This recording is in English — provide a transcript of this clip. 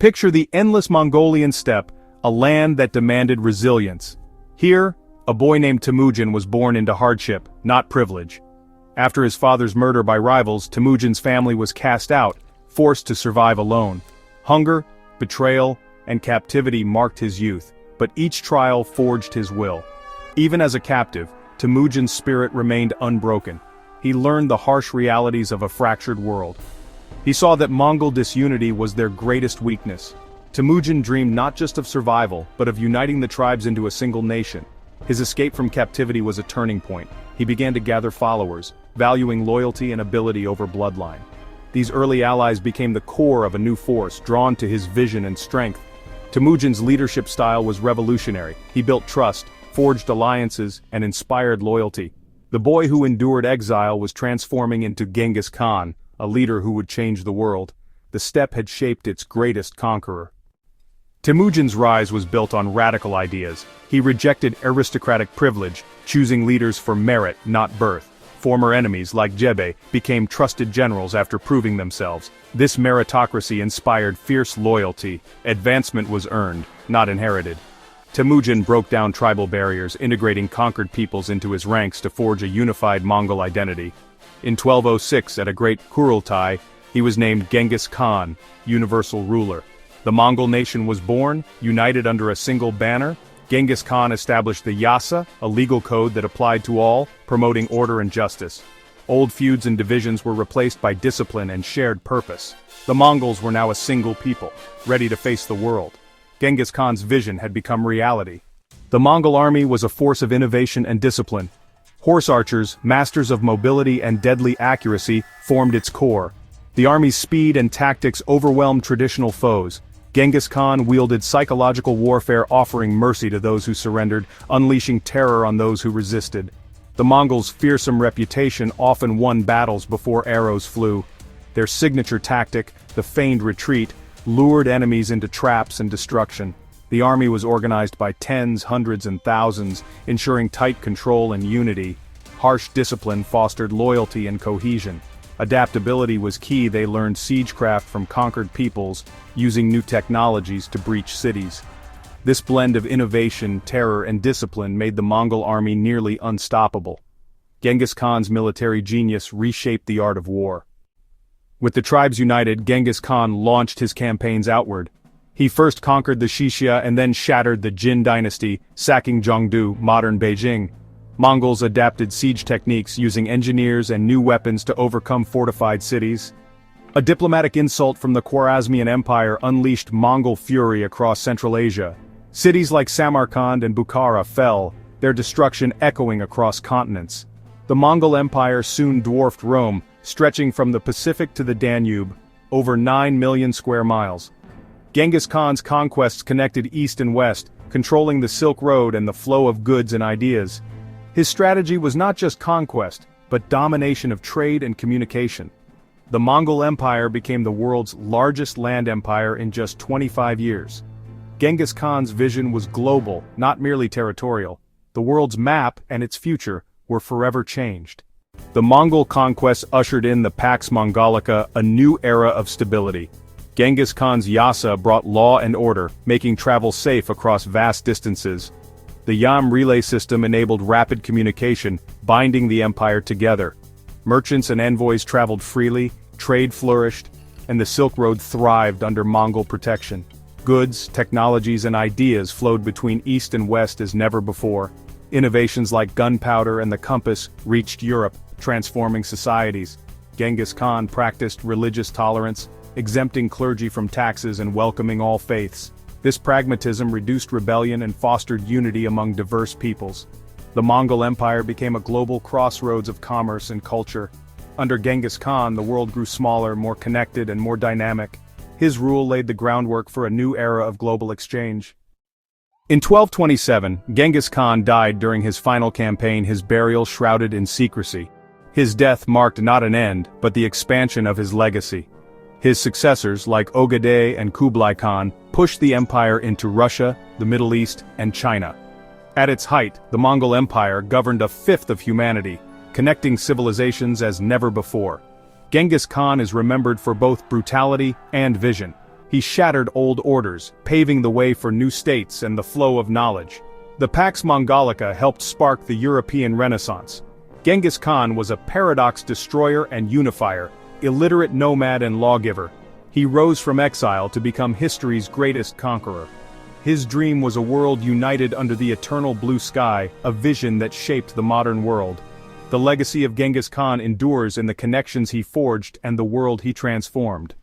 Picture the endless Mongolian steppe, a land that demanded resilience. Here, a boy named Temüjin was born into hardship, not privilege. After his father's murder by rivals, Temüjin's family was cast out, forced to survive alone. Hunger, betrayal, and captivity marked his youth, but each trial forged his will. Even as a captive, Temüjin's spirit remained unbroken. He learned the harsh realities of a fractured world. He saw that Mongol disunity was their greatest weakness. Temüjin dreamed not just of survival, but of uniting the tribes into a single nation. His escape from captivity was a turning point. He began to gather followers, valuing loyalty and ability over bloodline. These early allies became the core of a new force, drawn to his vision and strength. Temüjin's leadership style was revolutionary. He built trust, forged alliances, and inspired loyalty. The boy who endured exile was transforming into Genghis Khan, a leader who would change the world. The steppe had shaped its greatest conqueror. Temüjin's rise was built on radical ideas. He rejected aristocratic privilege, choosing leaders for merit, not birth. Former enemies, like Jebe, became trusted generals after proving themselves. This meritocracy inspired fierce loyalty. Advancement was earned, not inherited. Temüjin broke down tribal barriers, integrating conquered peoples into his ranks to forge a unified Mongol identity. In 1206, at a great Kurultai, he was named Genghis Khan, universal ruler. The Mongol nation was born, united under a single banner. Genghis Khan established the Yasa, a legal code that applied to all, promoting order and justice. Old feuds and divisions were replaced by discipline and shared purpose. The Mongols were now a single people, ready to face the world. Genghis Khan's vision had become reality. The Mongol army was a force of innovation and discipline. Horse archers, masters of mobility and deadly accuracy, formed its core. The army's speed and tactics overwhelmed traditional foes. Genghis Khan wielded psychological warfare, offering mercy to those who surrendered, unleashing terror on those who resisted. The Mongols' fearsome reputation often won battles before arrows flew. Their signature tactic, the feigned retreat, lured enemies into traps and destruction. The army was organized by tens, hundreds, and thousands, ensuring tight control and unity. Harsh discipline fostered loyalty and cohesion. Adaptability was key. They learned siegecraft from conquered peoples, using new technologies to breach cities. This blend of innovation, terror, and discipline made the Mongol army nearly unstoppable. Genghis Khan's military genius reshaped the art of war. With the tribes united, Genghis Khan launched his campaigns outward. He first conquered the Xixia and then shattered the Jin dynasty, sacking Zhengdu, modern Beijing. Mongols adapted siege techniques, using engineers and new weapons to overcome fortified cities. A diplomatic insult from the Khwarezmian Empire unleashed Mongol fury across Central Asia. Cities like Samarkand and Bukhara fell, their destruction echoing across continents. The Mongol Empire soon dwarfed Rome, stretching from the Pacific to the Danube, over 9 million square miles. Genghis Khan's conquests connected east and west, controlling the Silk Road and the flow of goods and ideas. His strategy was not just conquest, but domination of trade and communication. The Mongol Empire became the world's largest land empire in just 25 years. Genghis Khan's vision was global, not merely territorial. The world's map and its future were forever changed. The Mongol conquest ushered in the Pax Mongolica, a new era of stability. Genghis Khan's Yasa brought law and order, making travel safe across vast distances. The Yam relay system enabled rapid communication, binding the empire together. Merchants and envoys traveled freely, trade flourished, and the Silk Road thrived under Mongol protection. Goods, technologies, and ideas flowed between east and west as never before. Innovations like gunpowder and the compass reached Europe, transforming societies. Genghis Khan practiced religious tolerance, exempting clergy from taxes and welcoming all faiths. This pragmatism reduced rebellion and fostered unity among diverse peoples. The Mongol Empire became a global crossroads of commerce and culture. Under Genghis Khan, the world grew smaller, more connected, and more dynamic. His rule laid the groundwork for a new era of global exchange. In 1227, Genghis Khan died during his final campaign, his burial shrouded in secrecy. His death marked not an end, but the expansion of his legacy. His successors, like Ogedei and Kublai Khan, pushed the empire into Russia, the Middle East, and China. At its height, the Mongol Empire governed a fifth of humanity, connecting civilizations as never before. Genghis Khan is remembered for both brutality and vision. He shattered old orders, paving the way for new states and the flow of knowledge. The Pax Mongolica helped spark the European Renaissance. Genghis Khan was a paradox destroyer and unifier, illiterate nomad and lawgiver. He rose from exile to become history's greatest conqueror. His dream was a world united under the eternal blue sky, a vision that shaped the modern world. The legacy of Genghis Khan endures in the connections he forged and the world he transformed.